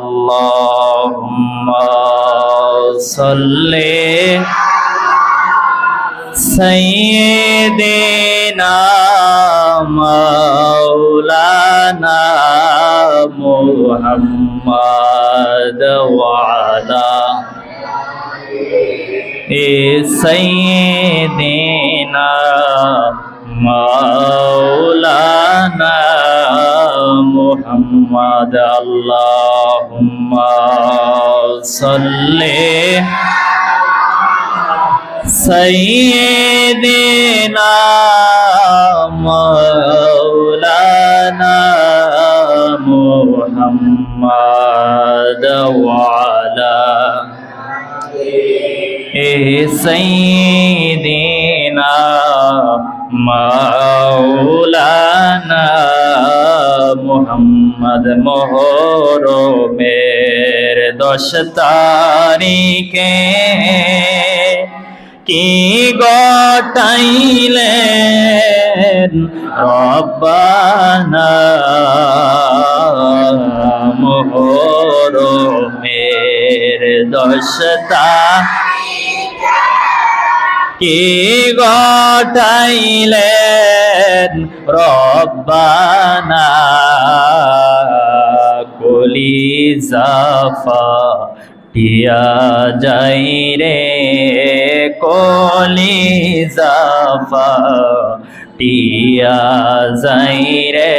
আল্লাহুম্মা সাল্লি সাইয়্যিদিনা মাওলানা মুহাম্মাদ ওয়া আলা সাইয়্যিদিনা মাওলানা মুহাম্মাদ আল্লাহুম্মা সাল্লি সাইয়্যিদিনা মাওলানা মুহাম্মাদ ওয়া আলা সাইয়্যিদিনা মাওলানা মুহাম্মদ। মুহররমের 10 তারিখে কি গটাইলেন রব্বানা, মুহররমের 10 কি গটাইলেন রব্বানা, কলিজা ফাটিয়া যাই রে, কলিজা ফাটিয়া যাই রে,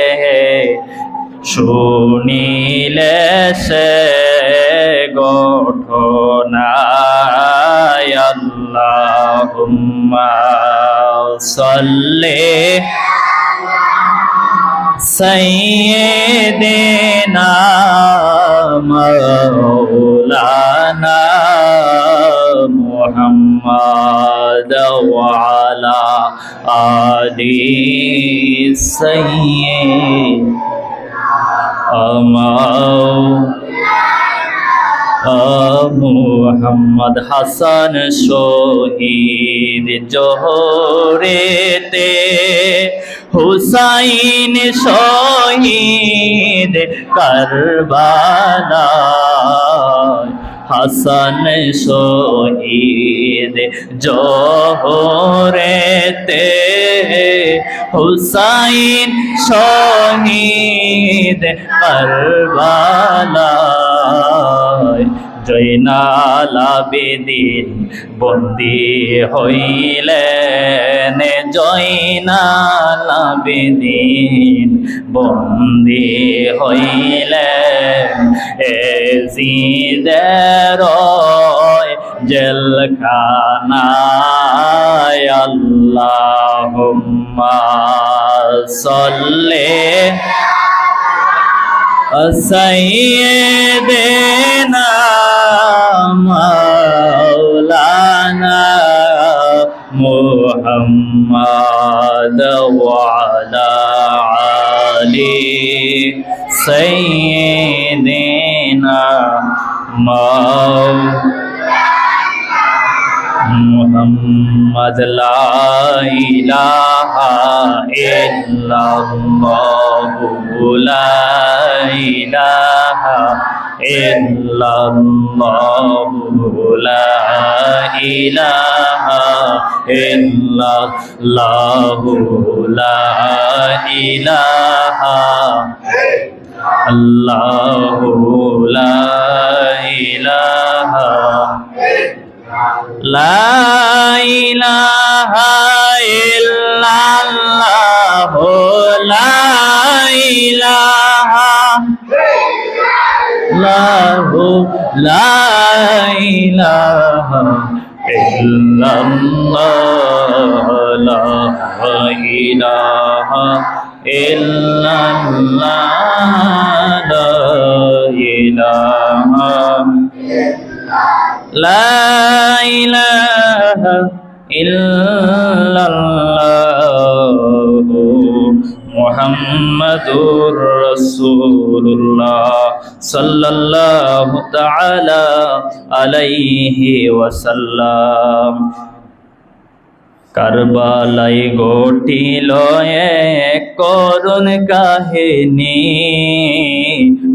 শুনিলে সে ঘটনা। আল্লাহুম্মা সাল্লি সাইয়্যিদিনা মাওলানা মুহাম্মাদ ওয়া আলা আলি সাইয়্যিদিনা মুহাম্মদ। হাসান শহীদ জোহরেতে, হুসাইন শহীদ কারবালায়, হাসান শহীদ জোহরেতে, হুসাইন শহীদ কারবালায়, জয়নাল আবেদিন বন্দী হইলেন, জয়নাল আবেদিন বন্দী হইলেন, এজিদের জেলখানায়। আল্লাহুম্মা সাল্লি সাইয়্যিদিনা মাওলানা মুহাম্মাদ ওয়া আলা আলি সাইয়্যিদিনা মুহাম্মদ। লা ইলাহা ইল্লাল্লাহু লা ইলাহা ইল্লাল্লাহু লা ইলাহা ইল্লাল্লাহু লা ইলাহা আল্লাহু লা ইলাহা লা ইলাহা ইল্লাল্লাহু লা ইলাহা লাহু লা ইলাহা ইল্লাল্লাহ লা ইলাহা ইল্লাল্লাহ লা ইলাহা লা ইলাহা ইল্লাল্লাহু মুহাম্মাদুর রাসূলুল্লাহ সাল্লাল্লাহু তাআলা আলাইহি ওয়াসাল্লাম। কারবালায় ঘটিল এক করুণ কাহিনী,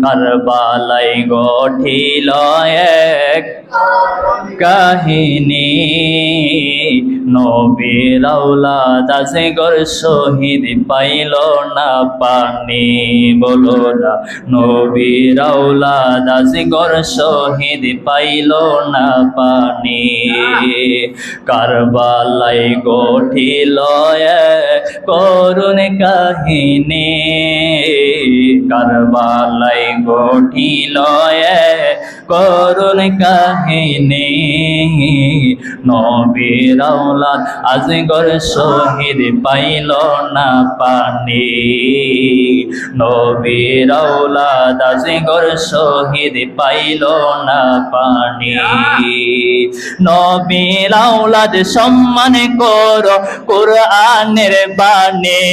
কারবালায় গঠিল এক কাহিনী, নবীর আওলাদ আজগর শহীদ পাইল না পানি। বলো না, নবীর আওলাদ আজগর শহীদ পাইল না পানি। কারবালায় গঠিল এক করুণ কাহিনী, কারবালায় গঠিল এক করুণ কাহিনী, নবীর আওলাদ আজগর শহীদ পাইল না পানি। নবীর আওলাদ আজগর শহীদ পাইল না পানি। নবীর আওলাদ সম্মান করো কুরআনের বাণী।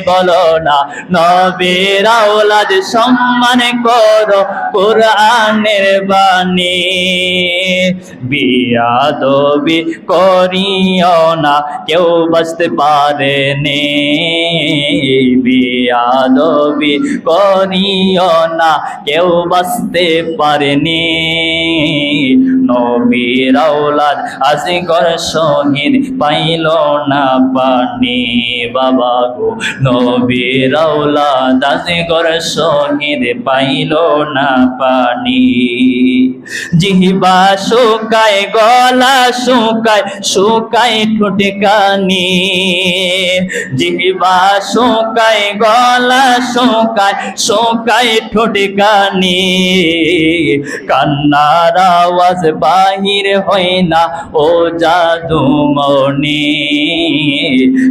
বলো না, নবীর আওলাদ সম্মান করো কুরআনের বাণী। বিয়াদবি করিও না, কেউ বাঁচতে পারেনি। বিয়াদবি করিও না, কেউ বাঁচতে পারেনি। নবীর আওলাদ আজগর শহীদ পাইল না পানি। বাবা গো, নবীর আওলাদ আজগর শহীদ পাইল না পানি। জিহ্বা শুকায়, গলা শুকায়, শুকায় ঠোঁট কানি। জিহ্বা শুকায়, গলা শুকায়, শুকায় ঠোঁট কানি। কান্নার আওয়াজ বাহির হয় না ও জাদুমণি।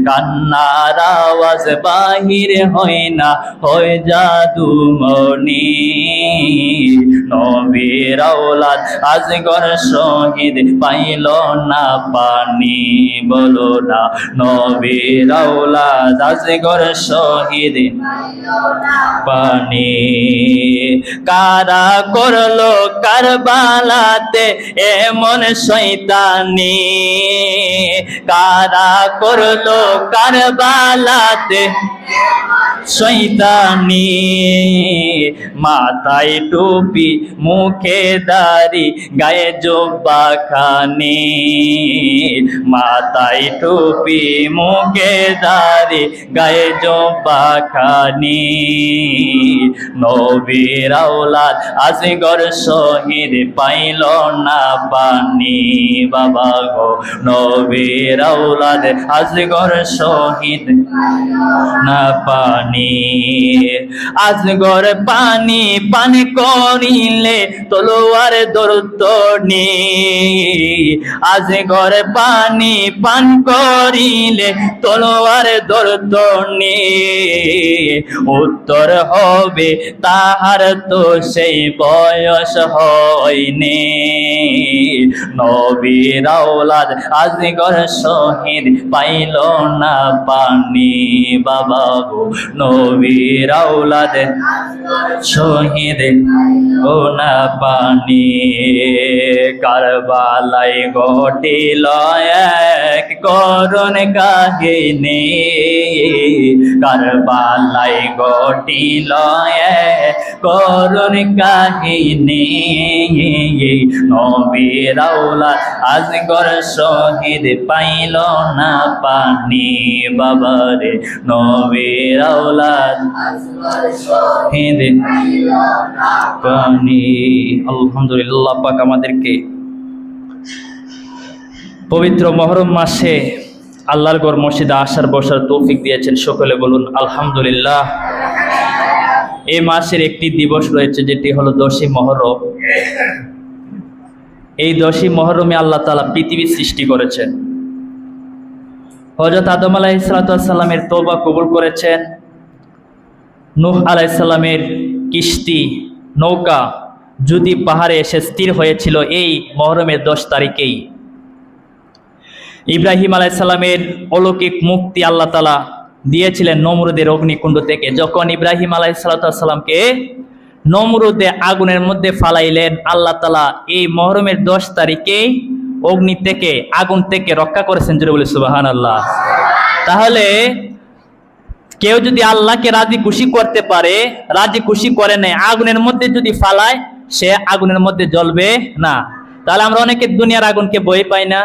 কান্নার আওয়াজ বাহির হয় না, হয় জাদুমণি। নবীর আওলাদ আজগর শহীদ পাইল না পানি। বলো না, নবীর আওলাদ আজগর শহীদ পানি। কারা করলো কারবালাতে এমন শয়তানি? কারা করলো কারবালাতে শয়তানি? মাথায় টুপি, মুখে দাড়ি, গায়ে জুব্বা খানি। মাথায় টুপি, মুখে দাড়ি, গায়ে জুব্বা খানি। নবীর আওলাদ আজগর শহীদ পাইল না পানি। বাবা গো, নবীর আওলাদ আজগর শহীদ না পানি। আজগর পানি পান করিলে তলোয়ার দরুতনি। আজগর পানি পান করিলে তলোয়ার দরুতনি। উত্তর হবে তাহার তো সেই বয়স হয়নি। নবীর আওলাদ আজগর শহীদ পাইল না পানি। বাবা গো, নবীর আওলাদ শহীদ ও না পানি। কারবালায় ঘটিল এক করুণ কাহিনী। কারবালায় ঘটিল এক করুণ কাহিনী। নবীর আওলাদ আজগর শহীদ পাইল না পানি। বাবারে, নবীর আওলাদ শহীদ পানি। আলহামদুলিল্লাহ, পাক আমাদেরকে পবিত্র মুহররম মাসে আল্লাহর ঘর মসজিদে আসার বসার তৌফিক দিয়েছেন। সকলে বলুন আলহামদুলিল্লাহ। এই মাসের একটি দিবস রয়েছে, যেটি হলো 10ই মুহররম। এই 10ই মুহররমে আল্লাহ তাআলা পৃথিবী সৃষ্টি করেছেন। হযরত আদম আলাইহিস সালামের তওবা কবুল করেছেন। নূহ আলাইহিস সালামের কিস্তি, নৌকা যদি পাহাড়ে এসে স্থির হয়েছিল এই মুহররমের 10 তারিখেই। ইব্রাহিম আলাইহিস সালামের অলৌকিক মুক্তি আল্লাহ তাআলা দিয়েছিলেন নমরুদের অগ্নিকুণ্ড থেকে। যখন ইব্রাহিম আলাইহিস সালামকে নমরুদে আগুনের মধ্যে ফালাইলেন, আল্লাহ তাআলা এই মুহররমের 10 তারিখে অগ্নি থেকে, আগুন থেকে রক্ষা করেছেন। জোরে বলে সুবহানাল্লাহ। তাহলে কেউ যদি আল্লাহকে রাজি খুশি করতে পারে, রাজি খুশি করে নেয়, আগুনের মধ্যে যদি ফালায়, সে আগুনের মধ্যে জ্বলবে না। তাহলে আমরা অনেকে দুনিয়ার আগুনকে ভয় পাই না?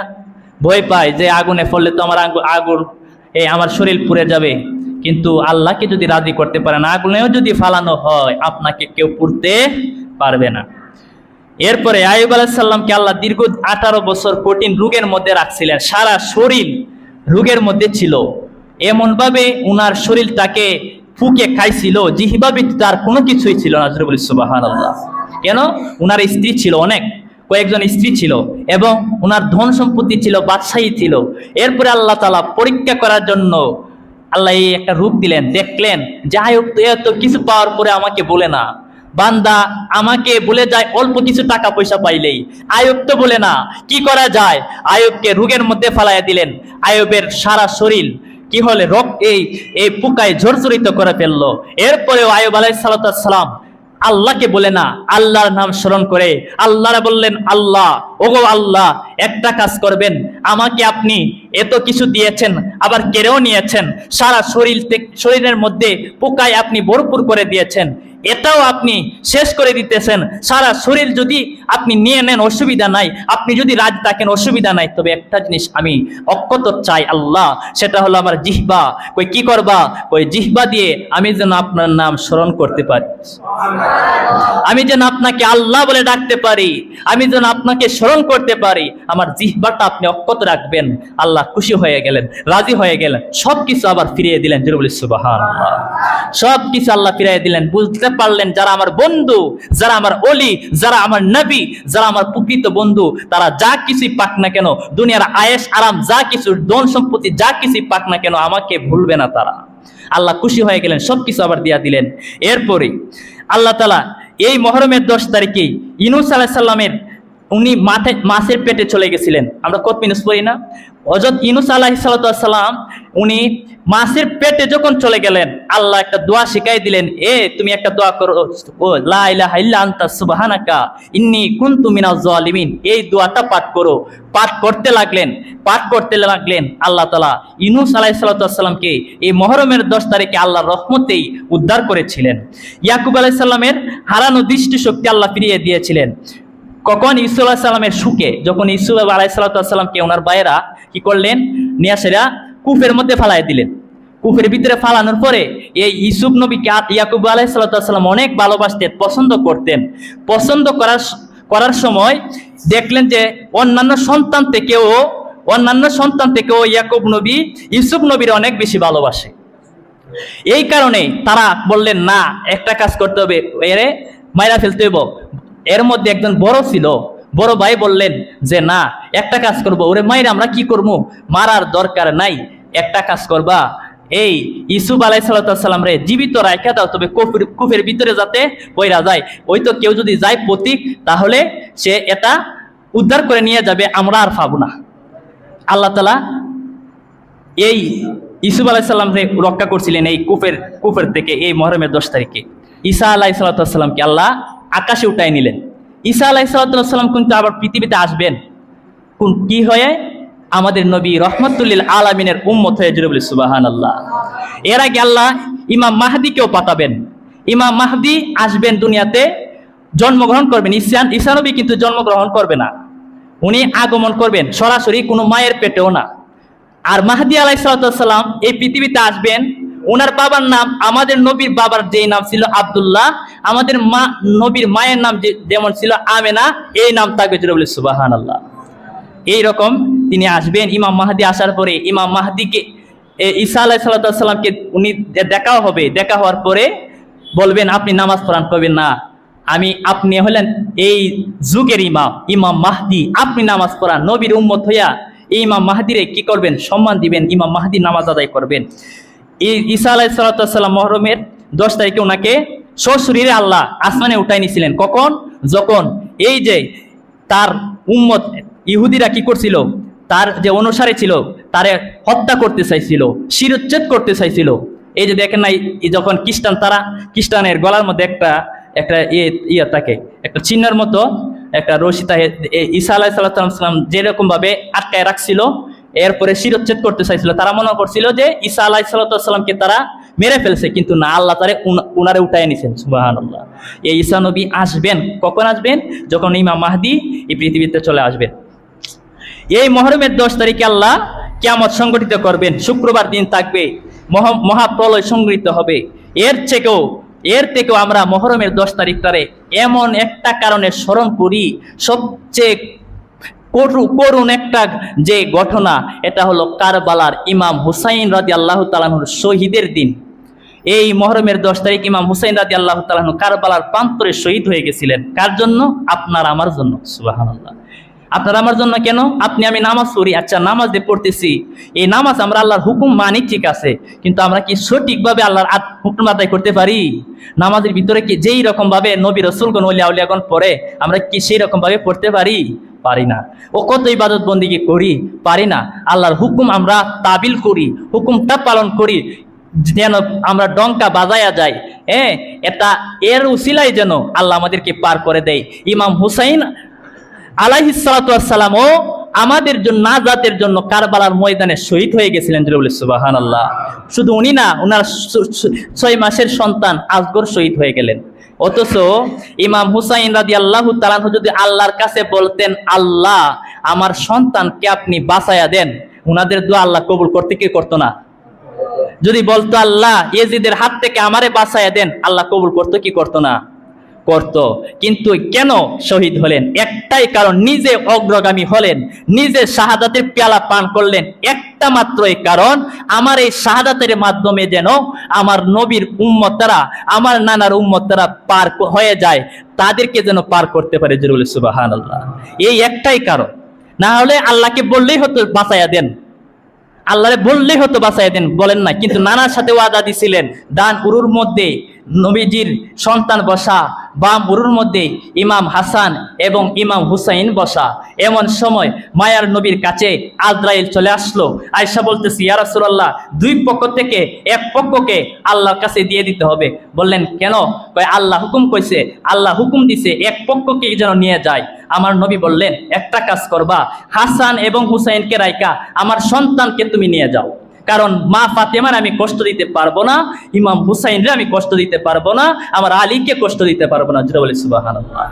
ভয় পাই যে আগুনে পড়লে তো আমার আগুন আমার শরীর পুড়ে যাবে। কিন্তু আল্লাহকে যদি রাজি করতে পারে না, আগুনেও যদি ফালানো হয়, আপনাকে কেউ পুড়তে পারবে না। এরপরে আইয়ুব আলাইহিস সালামকে আল্লাহ দীর্ঘ 18 বছর কঠিন রোগের মধ্যে রাখছিলেন, সারা শরীর রোগের মধ্যে ছিল। এমন ভাবে উনার শরীরটাকে ফুকে খাইছিল, জিহ্বা ব্যতীত আর কোনো কিছুই ছিল না। জোরে বলি সুবহানাল্লাহ। কেন? উনার স্ত্রী ছিল, অনেক কয়েকজন স্ত্রী ছিল, এবং উনার ধন সম্পত্তি ছিল, বাদশাহী ছিল। এরপরে আল্লাহ তাআলা পরীক্ষা করার জন্য আল্লাহ এই একটা রূপ দিলেন। দেখলেন যে আইয়ুব তো এত কিছু পাওয়ার পরে আমাকে বলে না, বান্দা আমাকে বলে যায় অল্প কিছু টাকা পয়সা পাইলেই, আইয়ুব তো বলে না। কি করা যায়? আইয়ুবকে রোগের মধ্যে ফালাইয়া দিলেন। আইয়ুবের সারা শরীর কি হলে এই পোকায় ঝরঝরিত করে ফেললো। এরপরেও আইয়ুব আলাইহিস সালাম আল্লাহকে বলে না, আল্লাহর নাম স্মরণ করে আল্লাহরা বললেন, আল্লাহ, ওগো আল্লাহ, একটা কাজ করবেন, আমাকে আপনি এত কিছু দিয়েছেন, আবার কেড়েও নিয়েছেন, সারা শরীরের মধ্যে পোকায় আপনি ভরপুর করে দিয়েছেন, এটাও আপনি শেষ করে দিতেছেন। সারা শরীর যদি আপনি নিয়ে নেন অসুবিধা নাই, আপনি যদি রাজ থাকেন অসুবিধা নাই, তবে একটা জিনিস আমি অক্ষত চাই আল্লাহ, সেটা হলো আমার জিহ্বা। কই কি করবা? কই জিহ্বা দিয়ে আমি যেন আপনার নাম স্মরণ করতে পারি, আমি যেন আপনাকে আল্লাহ বলে ডাকতে পারি, আমি যেন আপনাকে স্মরণ করতে পারি। আমার জিহ্বাটা আপনি অক্ষত রাখবেন। আল্লাহ খুশি হয়ে গেলেন, রাজি হয়ে গেলেন, সবকিছু আবার ফিরিয়ে দিলেন। জোরে বলি সুবহানাল্লাহ। সবকিছু আল্লাহ ফিরিয়ে দিলেন। বুঝতে পারলেন যারা আমার বন্ধু, যারা আমার ওলি, যারা আমার নবী, যারা আমার প্রকৃত বন্ধু, তারা যা কিছুই পাক না কেন, দুনিয়ার আয়েশ আরাম যা কিছু, ধন সম্পত্তি যা কিছুই পাক না কেন, আমাকে ভুলবে না তারা। আল্লাহ খুশি হয়ে গেলেন, সবকিছু আবার দিয়া দিলেন। এরপরে আল্লাহ তাআলা এই মুহররমের 10 তারিখে ইউনূস আলাইহিস সালামের উনি মাছের পেটে চলে গেছিলেন। আমরা কত মিনুস পড়ি না? হযরত ইউনূস আলাইহিস সালাম উনি মাছের পেটে যখন চলে গেলেন, আল্লাহ একটা দোয়া শিখাই দিলেন। তুমি একটা দোয়া করো, ও লা ইলাহা ইল্লা আনতা সুবহানাকা ইন্নী কুনতু মিনাজ জালিমিন। এই দোয়াটা পাঠ করো। পাঠ করতে লাগলেন। আল্লাহ তাআলা ইউনূস আলাইহিস সালামকে এই মুহররমের 10 তারিখে আল্লাহর রহমতেই উদ্ধার করেছিলেন। ইয়াকুব আলাইহিস সালামের হারানো দৃষ্টি শক্তি আল্লাহ ফিরিয়ে দিয়েছিলেন। কখন? ইউসুফ আলাইহিস সালামের সুখে, যখন ইউসুফ আলাইহিস সালামকে ওনার ভাইয়েরা কি করলেন, নিয়ে আসেরা কূপের মধ্যে ফালাই দিলেন। কূপের ভিতরে ফালানোর পরে এই ইউসুফ নবীকে ইয়াকুব আলাইহিস সালাম অনেক ভালোবাসতেন, পছন্দ করতেন। পছন্দ করার সময় দেখলেন যে অন্যান্য সন্তান থেকেও ইয়াকুব নবী ইউসুফ নবীর অনেক বেশি ভালোবাসে। এই কারণে তারা বললেন, না, একটা কাজ করতে হবে, এরে মাইরা ফেলতে হইব। এর মধ্যে একজন বড় ছিল, বড় ভাই বললেন যে না, একটা কাজ করব, ওরে মাইরা আমরা কি করব, মারার দরকার নাই, একটা কাজ করবা, এই ইউসুফ আলাইহিস সালাম রে জীবিত রাখা দাও, তবে কূপের ভিতরে যাতে পয়রা যায়, ওই তো কেউ যদি যায় পথিক, তাহলে সে এটা উদ্ধার করে নিয়ে যাবে, আমরা আর পাবো না। আল্লাহ তাআলা এই ইউসুফ আলাইহিস সালামকে রক্ষা করছিলেন এই কূপের থেকে। এই মুহররমের 10 তারিখে ঈসা আলাইহিস সালামকে আল্লাহ আকাশে উঠাই নিলেন। ঈসা আলাইহিস সালাম কিন্তু আবার পৃথিবীতে আসবেন কি হয়ে? আমাদের নবী রহমাতুল আলামিনের উম্মত হয়ে। জোরে বলি সুবহানাল্লাহ। এর আগে আল্লাহ ইমাম মাহদিকেও পাঠাবেন। ইমাম মাহদি আসবেন, দুনিয়াতে জন্মগ্রহণ করবেন। ঈসা নবী কিন্তু জন্মগ্রহণ করবে না, উনি আগমন করবেন সরাসরি, কোনো মায়ের পেটেও না। আর মাহদি আলাইহিস সালাম এই পৃথিবীতে আসবেন। ওনার বাবার নাম, আমাদের নবীর বাবার যেই নাম ছিল আব্দুল্লাহ, আমাদের নবীর মায়ের নাম যেমন ছিল আমেনা, এই নাম থাকবে। জোরে বলি সুবহানাল্লাহ। এইরকম তিনি আসবেন। ইমাম মাহদি আসার পরে ইমাম মাহদিকে ঈসা আলাইহিস সালামকে উনি দেখা হবে। দেখা হওয়ার পরে বলবেন, আপনি নামাজ পড়ান। করবেন না, আপনি হলেন এই যুগের ইমাম মাহদি, আপনি নামাজ পড়ান। নবীর উম্মত হইয়া এই ইমাম মাহদিরে কি করবেন? সম্মান দিবেন। ইমাম মাহদি নামাজ আদায় করবেন। ঈসা আলাইহিস সালাম মুহররমের 10 তারিখে ওনাকে সশরীরে আল্লাহ আসমানে উঠাই নিয়েছিলেন। কখন? যখন এই যে তার উম্মত ইহুদিরা কি করছিল, তার যে অনুসারী ছিল তারে হত্যা করতে চাইছিল, শিরচ্ছেদ করতে চাইছিল। এই যে দেখেন না, যখন খ্রিস্টানের গলার মধ্যে একটা ইয়ে থাকে, একটা চিহ্নের মতো একটা রশি থাকে, ঈসা আলাইহিস সালাম যেরকম ভাবে আটকায় রাখছিল, এরপরে শিরচ্ছেদ করতে চাইছিল। তারা মনে করছিল যে ঈসা আলাইহিস সালামকে তারা মেরে ফেলছে, কিন্তু না, আল্লাহ তারে উনারে উঠায় নিছেন। সুবহানাল্লাহ। এই ঈসা নবী আসবেন, কখন আসবেন? যখন ইমাম মাহদি এই পৃথিবীতে চলে আসবেন। এই মুহররমের 10 তারিখে আল্লাহ কিয়ামত সংগঠিত করবেন, শুক্রবার দিন থাকবে, মহাপ্রলয় সংগঠিত হবে। এর থেকেও আমরা মুহররমের 10 তারিখটারে এমন একটা কারণে স্মরণ করি, সবচেয়ে করুণ একটা যে ঘটনা, এটা হলো কারবালার ইমাম হুসাইন রাদিয়াল্লাহু তাআলা আনহুর শহীদের দিন। এই মুহররমের 10 তারিখ ইমাম হুসাইন রাদিয়াল্লাহু তাআলা আনহু কারবালার প্রান্তরে শহীদ হয়ে গেছিলেন। কার জন্য? আপনার আমার জন্য। সুবহানাল্লাহ। আপনার আমার জন্য কেন? আপনি আমি নামাজ পড়ি, আচ্ছা নামাজ দিয়ে পড়তেছি, এই নামাজ আমরা আল্লাহর হুকুম মানি, ঠিক আছে, কিন্তু আমরা কি সঠিকভাবে আল্লাহর হুকুম আদায় করতে পারি? নামাজের ভিতরে কি যেই রকম ভাবে নবী রাসূলগণ ওলিয়া উলিয়াগণ পড়ে, আমরা কি সেই রকম ভাবে পড়তে পারি? পারি না। ও কত ইবাদত বন্দেগী করি, পারি না। আল্লাহর হুকুম আমরা তাবিল করি, হুকুমটা পালন করি, যেন আমরা ডঙ্কা বাজায়া যায়, এটা এর উসিলাই যেন আল্লাহ আমাদেরকে পার করে দেয়। ইমাম হুসাইন আলাইহিস সালাতু ওয়াস সালাম ও আমাদের জন্য, নাজাতের জন্য কারবালার ময়দানে শহীদ হয়ে গেছিলেন। সুবহানাল্লাহ। শুধু উনি না, ওনার 6 মাসের সন্তান আসগর শহীদ হয়ে গেলেন। অথচ ইমাম হুসাইন রাদিয়াল্লাহু তাআলা আনহু যদি আল্লাহর কাছে বলতেন, আল্লাহ আমার সন্তানকে আপনি বাঁচায়া দেন, উনাদের দোয়া আল্লাহ কবুল করতে কি করতো না? যদি বলতো আল্লাহ ইয়েজিদের হাত থেকে আমারে বাঁচায়া দেন, আল্লাহ কবুল করতো কি করতো না? করত। কিন্তু কেন শহীদ হলেন? একটাই কারণ, নিজে অগ্রগামী হলেন, নিজে শাহাদাতের পেয়ালা পান করলেন। একটা মাত্রই কারণ, আমার এই শাহাদাতের মাধ্যমে যেন আমার নবীর উম্মতরা, আমার নানার উম্মতরা পার হয়ে যায়, তাদেরকে যেন পার করতে পারে। জরুরি। সুবহানাল্লাহ। এই একটাই কারণ। না হলে আল্লাহকে বললেই হতো বাঁচাইয়া দেন, আল্লাহরে বললেই হতো বাঁচাইয়া দেন, বলেন না। কিন্তু নানার সাথে ওয়াদা দিছিলেন, ডান উরুর মধ্যে নবীজির সন্তান বসা, বাম উরুর মধ্যে ইমাম হাসান এবং ইমাম হুসাইন বসা। এমন সময় মায়ার নবীর কাছে আজরাইল চলে আসলো। আয়েশা বলতেছি, ইয়া রাসূলুল্লাহ, 2 পক্ষ থেকে এক পক্ষকে আল্লাহর কাছে দিয়ে দিতে হবে। বললেন কেন? কয় আল্লাহ হুকুম কইছে, আল্লাহ হুকুম দিছে এক পক্ষকে যেন নিয়ে যায়। আমার নবী বললেন, একটা কাজ করবা, হাসান এবং হুসাইনকে রাইকা আমার সন্তানকে তুমি নিয়ে যাও, কারণ মা ফাতেমার আমি কষ্ট দিতে পারবো না, ইমাম হুসাইনরে আমি কষ্ট দিতে পারবো না, আমার আলীকে কষ্ট দিতে পারবো না। যেটা বলে সুবহানাল্লাহ।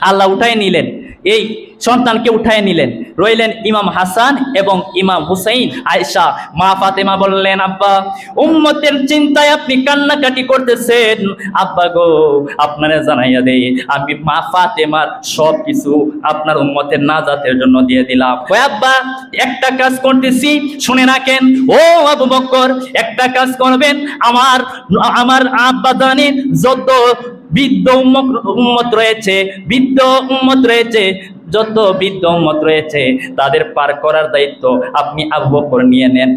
আল্লাহ উঠায় নিলেন, এই সন্তানকে উঠায় নিলেন, রইলেন ইমাম হাসান এবং ইমাম হুসাইন। আয়েশা মা ফাতেমা বললেন, আব্বা উম্মতের চিন্তায় আপনি কান্নাকাটি করতেছেন, আব্বা গো আপনারা জানাইয়া দেই, আমি মা ফাতেমার সব কিছু আপনার উম্মতের নাজাতের জন্য দিয়ে দিলাম। ওই আব্বা একটা কাজ করতেছি, শুনে রাখেন, ও আবু বকর একটা কাজ করবেন, আমার আব্বা জানেন যত বৃদ্ধ উম্মত রয়েছে, যত বৃদ্ধ উম্মত রয়েছে, তাদের পার করার দায়িত্ব আপনি আবু বকর নিয়ে নেন।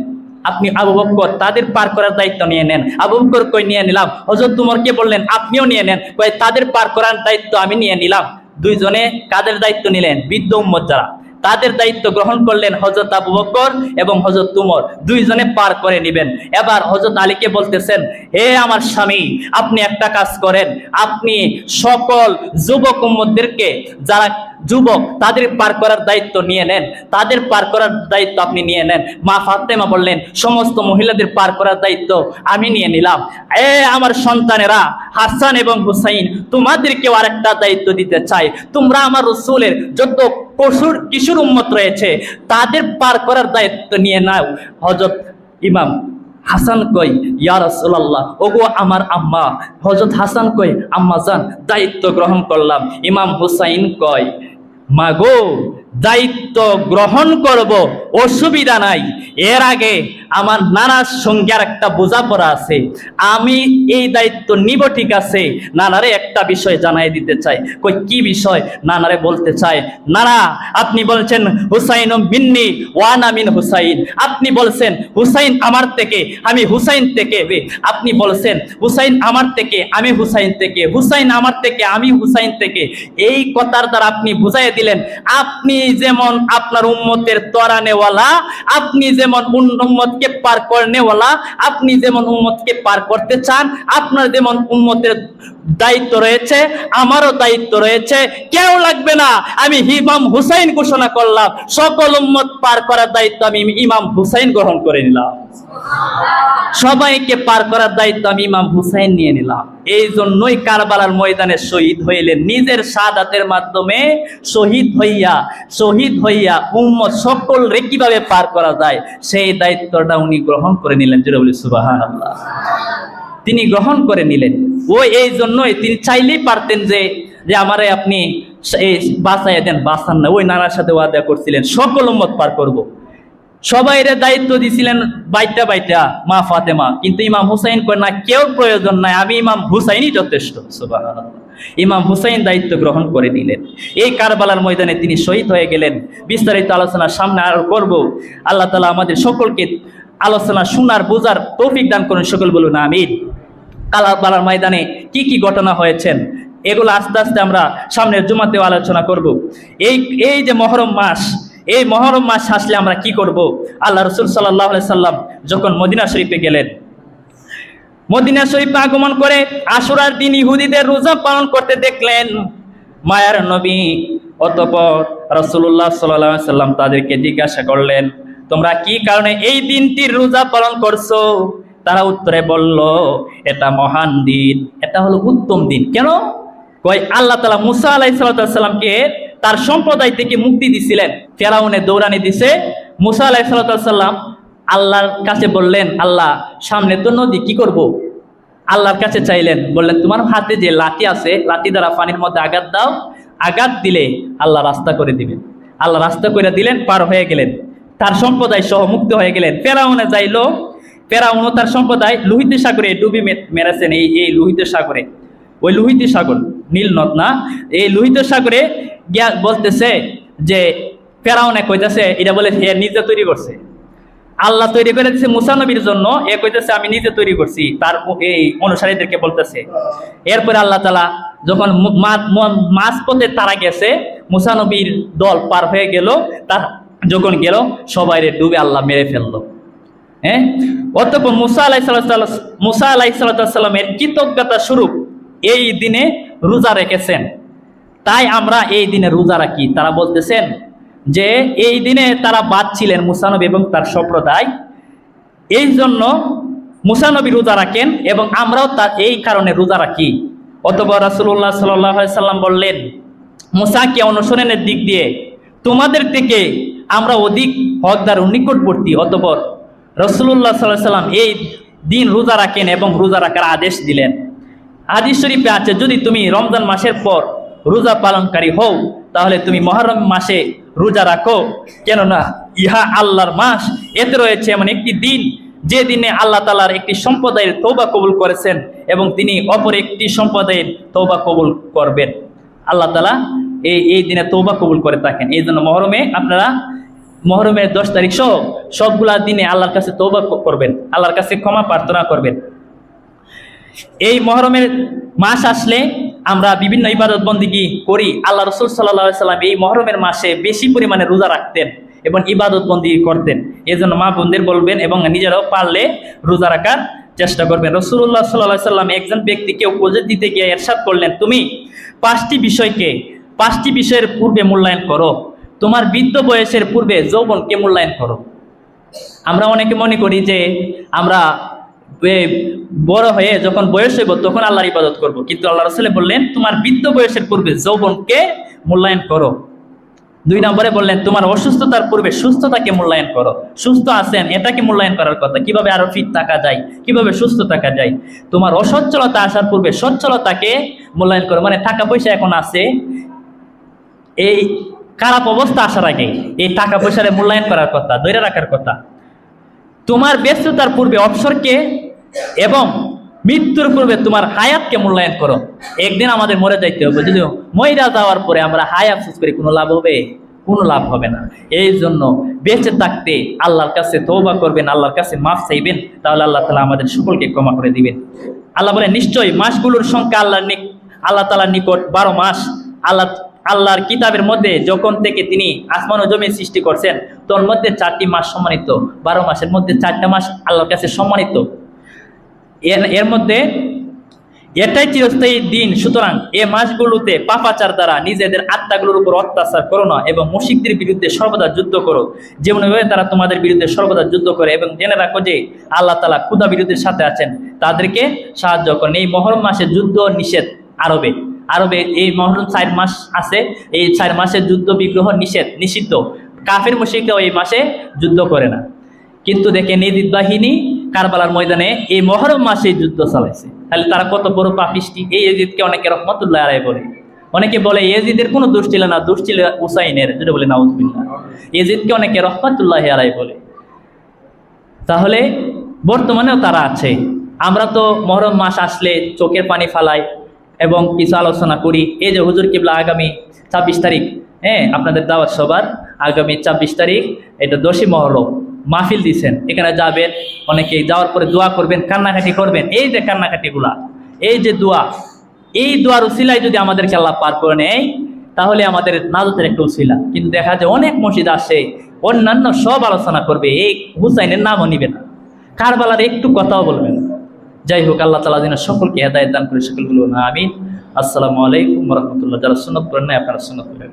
আপনি আবু বকর তাদের পার করার দায়িত্ব নিয়ে নেন। আবু বকর কই নিয়ে নিলাম। হযরত উমরকে বললেন আপনিও নিয়ে নেন। কই তাদের পার করার দায়িত্ব আমি নিয়ে নিলাম। দুইজনে কাদের দায়িত্ব নিলেন? বৃদ্ধ উম্মত যারা, তাদের দায়িত্ব গ্রহণ করলেন হযরত আবু বকর এবং হযরত উমর, দুইজনে পার করে নেবেন। এবার হযরত আলীকে বলতেছেন, হে আমার স্বামী, আপনি একটা কাজ করেন, আপনি সকল যুবক উম্মতদেরকে, যারা যুবক তাদের পার করার দায়িত্ব নিয়ে নেন, তাদের পার করার দায়িত্ব আপনি নিয়ে নেন। মা ফাতেমা বললেন, সমস্ত মহিলাদের পার করার দায়িত্ব আমি নিয়ে নিলাম। আমার সন্তানেরা হাসান এবং হুসাইন, তোমাদেরকেও আরেকটা দায়িত্ব দিতে চাই, তোমরা আমার রাসূলের যত কিশোর উম্মত রয়েছে তাদের পার করার দায়িত্ব নিয়ে নাও। হযরত ইমাম হাসান কই, ইয়া রাসূলুল্লাহ, ওগো আমার আম্মা। হযরত হাসান কই, আম্মা জান দায়িত্ব গ্রহণ করলাম। ইমাম হুসাইন কয়, মা গো দায়িত্ব গ্রহণ করব, অসুবিধা নাই, এর আগে আমার নানার সঙ্গে আর একটা বোঝাপড়া আছে, আমি এই দায়িত্ব নিব, ঠিক আছে। নানারে একটা বিষয় জানাই দিতে চাই। কই কি বিষয়? নানারে বলতে চাই, নানা আপনি বলছেন হুসাইন মিন্নি ওয়া আনা মিন হুসাইন, আপনি বলছেন হুসাইন আমার থেকে, আমি হুসাইন থেকে, আপনি বলছেন হুসাইন আমার থেকে, আমি হুসাইন থেকে, হুসাইন আমার থেকে, আমি হুসাইন থেকে। এই কথার দ্বারা আপনি বুঝাই দিলেন, আপনি যেমন আপনার উম্মতের তরানেওয়ালা, আপনি যেমন উম্মতকে পার করনেওয়ালা, আপনি যেমন উম্মতকে পার করতে চান, আপনার যেমন উম্মতের দায়িত্ব রয়েছে, আমারও দায়িত্ব রয়েছে। কেউ লাগবে না, আমি ইমাম হুসাইন ঘোষণা করলাম, সকল উম্মত পার করার দায়িত্ব আমি ইমাম হুসাইন গ্রহণ করে নিলাম। সবাইকে পার করার দায়িত্ব আমি ইমাম হুসাইন নিয়ে নিলাম। এই জন্যই কারবালার ময়দানে শহীদ হইলেন, নিজের শাহাদাতের মাধ্যমে শহীদ হইয়া উম্মত সকল রে কিভাবে পার করা যায় সেই দায়িত্বটা উনি গ্রহণ করে নিলেন। জোরে বলি সুবহানাল্লাহ। তিনি গ্রহণ করে নিলেন। এই জন্যই তিনি চাইলেই পারতেন যে আমারে আপনি বাঁচাইয়া দেন, বাঁচান না। ওই নানার সাথে ওয়াদা করছিলেন সকল উম্মত পার করব, সবাইরে দায়িত্ব দিছিলেন বাইটা মা ফাতেমা, কিন্তু ইমাম হুসাইন কয় না, কেউ প্রয়োজন নাই, আমি ইমাম হুসাইনই যথেষ্ট। সুবহানাল্লাহ। ইমাম হুসাইন দায়িত্ব গ্রহণ করে নিলেন। এই কারবালার ময়দানে তিনি শহীদ হয়ে গেলেন। বিস্তারিত আলোচনা সামনে আরো করব। আল্লাহ তাআলা আমাদের সকলকে আলোচনা শোনার বোঝার তৌফিক দান করুন, সকল বলুন আমিন। কারবালার ময়দানে কি কি ঘটনা হয়েছেন এগুলো আস্তে আস্তে আমরা সামনের জুমাতেও আলোচনা করব। এই যে মহরম মাস, এই মহরম মাস আসলে আমরা কি করব? আল্লাহ রাসূল সাল্লাল্লাহু আলাইহি সাল্লাম যখন মদিনা শরীফে গেলেন, মদিনা শরীফে আগমন করে আশুরার দিন ইহুদিদের রোজা পালন করতে দেখলেন মায়ার নবী। অতঃপর রাসূলুল্লাহ সাল্লাল্লাহু আলাইহি সাল্লাম তাদেরকে জিজ্ঞাসা করলেন, তোমরা কি কারণে এই দিনটির রোজা পালন করছো? তারা উত্তরে বলল, এটা মহান দিন, এটা হলো উত্তম দিন। কেন? কয় আল্লাহ তাআলা মুসা আলাইহিস সালামকে তার সম্প্রদায় থেকে মুক্তি দিছিলেন, ফেরাউনের দৌড়ানি দিছে। মুসা আলাইহিস সালাম আল্লাহর কাছে বললেন, আল্লাহ সামনে তো নদী, কি করব? আল্লাহর কাছে চাইলেন, বললেন তোমার হাতে যে লাঠি আছে, লাঠি দ্বারা পানির মধ্যে আঘাত দাও, আঘাত দিলে আল্লাহ রাস্তা করে দিবেন। আল্লাহ রাস্তা করে দিলেন, পার হয়ে গেলেন, তার সম্প্রদায় সহ মুক্ত হয়ে গেলেন। ফেরাউনে যাইলো, ফেরাউন তার সম্প্রদায় লোহিত সাগরে ডুবি মেরেছেন। এই লোহিত সাগরে, ওই লোহিত সাগর, নীল নদ না, এই লোহিত সাগরে গিয়া বলতেছে যে ফেরাউনে কইতেছে, এটা বলে এ নিজে তৈরি করছে, আল্লাহ তৈরি করে দিচ্ছে মুসা নবীর জন্য, এ কইতেছে আমি নিজে তৈরি করছি, তার এই অনুসারীদেরকে বলতেছে। এরপরে আল্লাহ তাআলা যখন মাঝ পথে তারা গেছে, মুসা নবীর দল পার হয়ে গেল, তার যখন গেল সবাইরে ডুবে আল্লাহ মেরে ফেললো। হ্যাঁ, অতঃপর মুসা আলাইহিস সালামের কৃতজ্ঞতা স্বরূপ এই দিনে রোজা রেখেছেন। তাই আমরা এই দিনে রোজা রাখি। তারা বলতেছেন যে এই দিনে তারা বাদ ছিলেন মুসা নবী এবং তার সম্প্রদায়, এই জন্য মুসা নবী রোজা রাখেন এবং আমরাও তার এই কারণে রোজা রাখি। অতঃপর রাসূলুল্লাহ সাল্লাল্লাহু আলাইহি সাল্লাম বললেন, মুসাকে অনুসরণের দিক দিয়ে তোমাদের থেকে আমরা অধিক হকদার ও নিকটবর্তী। অতঃপর রাসূলুল্লাহ সাল্লাল্লাহু আলাইহি সাল্লাম এই দিন রোজা রাখেন এবং রোজা রাখার আদেশ দিলেন। হাদিস শরীফে আছে, যদি তুমি রমজান মাসের পর রোজা পালনকারী হও তাহলে তুমি মুহররম মাসে রোজা রাখো, কেননা ইহা আল্লাহর মাস। এতে রয়েছে এমন একটি দিন যে দিনে আল্লাহ তাআলার একটি সম্প্রদায়ের তওবা কবুল করেছেন এবং তিনি অপর একটি সম্প্রদায়ের তওবা কবুল করবেন। আল্লাহ তাআলা এই দিনে তওবা কবুল করে থাকেন। এই জন্য মুহররমের 10 তারিখ সহ সবগুলা দিনে আল্লাহর কাছে তওবা করবেন, আল্লাহর কাছে ক্ষমা প্রার্থনা করবেন। এই মুহররমের মাস আসলে আমরা বিভিন্ন ইবাদত বন্দিগি করি। আল্লাহ রাসূল সাল্লাল্লাহু আলাইহি সাল্লাম এই মুহররমের মাসে বেশি পরিমাণে রোজা রাখতেন এবং ইবাদত বন্দিগি করতেন। এই জন্য মা বোনদের বলবেন এবং নিজেরাও পারলে রোজা রাখার চেষ্টা করবেন। রাসূলুল্লাহ সাল্লাল্লাহু আলাইহি সাল্লাম একজন ব্যক্তিকে উপদেশ দিতে গিয়ে ইরশাদ করলেন, তুমি 5টি বিষয়ের পূর্বে মূল্যায়ন করো, তোমার বৃদ্ধ বয়সের পূর্বে যৌবনকে মূল্যায়ন করো। আমরা অনেকে মনে করি যে আমরা বড় হয়ে যখন বয়স হইব তখন আল্লাহর ইবাদত করব, কিন্তু আল্লাহ রাসূল বললেন তোমার বৃদ্ধ বয়সের পূর্বে যৌবনকে মূল্যায়ন করো। 2 নম্বরে বললেন তোমার অসুস্থতার পূর্বে সুস্থতাকে মূল্যায়ন করো। সুস্থ আছেন, এটাকে মূল্যায়ন করার কথা, কিভাবে আরো ফিট থাকা যায়, কিভাবে সুস্থ থাকা যায়। তোমার অসচ্ছলতা আসার পূর্বে সচ্ছলতাকে মূল্যায়ন করো, মানে টাকা পয়সা এখন আছে, এই খারাপ অবস্থা আসার আগে এই টাকা পয়সার মূল্যায়ন করার কথা, ধরে রাখার কথা। তোমার ব্যস্ততার পূর্বে অবসরকে এবং মৃত্যুর পূর্বে তোমার হায়াতকে মূল্যায়ন করো। একদিন আমাদের মরে যাইতে হবে, যদিও মইরা যাওয়ার পরে আমরা হায় আফসোস করি, কোনো লাভ হবে? কোনো লাভ হবে না। এই জন্য বেঁচে থাকতে আল্লাহর কাছে তওবা করবেন, আল্লাহর কাছে মাফ চাইবেন, তাহলে আল্লাহ তাআলা আমাদের সকলকে ক্ষমা করে দিবেন। আল্লাহ বলেন, নিশ্চয়ই মাসগুলোর সংখ্যা আল্লাহ তাআলার নিকট 12 মাস। আল্লাহর কিতাবের মধ্যে যখন থেকে তিনি আসমান ও জমিন সৃষ্টি করছেন তোর মধ্যে 4টি মাস সম্মানিত, 12 মাসের মধ্যে 4টা মাস আল্লাহর কাছে সম্মানিত। এর মধ্যে এটাই চিরস্থায়ী দিন। সুতরাং এ মাসগুলোতে পাপাচার দ্বারা নিজেদের আত্মাগুলোর উপর অত্যাচার করো না এবং মুশরিকদের বিরুদ্ধে সর্বদা যুদ্ধ করো, যেমনভাবে তারা তোমাদের বিরুদ্ধে সর্বদা যুদ্ধ করে। এবং জেনে রাখো যে আল্লাহ তাআলা ক্ষুধা বিরোধীর সাথে আছেন, তাদেরকে সাহায্য করেন। এই মহরম মাসে যুদ্ধ নিষেধ। আরবে আরবে এই মহরম 4 মাস আছে, এই 4 মাসের যুদ্ধ বিগ্রহ নিষিদ্ধ। কাফের মুশরিকরাও এই মাসে যুদ্ধ করে না। কিন্তু দেখেন ইজিদ বাহিনী কারবালার ময়দানে এই মহরম মাসে যুদ্ধ চালাইছে। তাহলে তারা কত বড় পাপিষ্টি। এই ইজিদকে অনেকে রহমতুল্লাহ আলাইহি বলে, অনেকে বলে ইজিদের কোনো দোষ ছিল না, দোষ ছিল হুসাইনের, যেটা বলে নাউজুবিল্লাহ। ইজিদকে অনেকে রহমতুল্লাহ আলাইহি বলে। তাহলে বর্তমানেও তারা আছে। আমরা তো মহরম মাস আসলে চোখের পানি ফালাই এবং কিছু আলোচনা করি। এই যে হুজুর কিবলা আগামী 26 তারিখ, হ্যাঁ আপনাদের দাওয়াত সবার আগামী 26 তারিখ, এটা 10ই মহরম মাহফিল দিচ্ছেন, এখানে যাবেন, অনেকে যাওয়ার পরে দোয়া করবেন, কান্নাকাটি করবেন। এই যে কান্নাকাটিগুলা, এই যে দোয়া, এই দোয়ার উসিলায় যদি আমাদেরকে আল্লাহ পার করে নেয় তাহলে আমাদের নাজাতের একটা উসিলা। কিন্তু দেখা যায় অনেক মসজিদ আসে অন্যান্য সব আলোচনা করবে, এই হুসাইনের নামও নিবে না, কারবালার একটু কথাও বলবে না। যাই হোক, আল্লাহ তাআলা যেন সকলকে হেদায়েত দান করে, সকলগুলো না আমিন। আসসালামু আলাইকুম ওয়া রাহমাতুল্লাহ। যারা সুন্নাত করেন না আপনারা সুন্নাত করেন।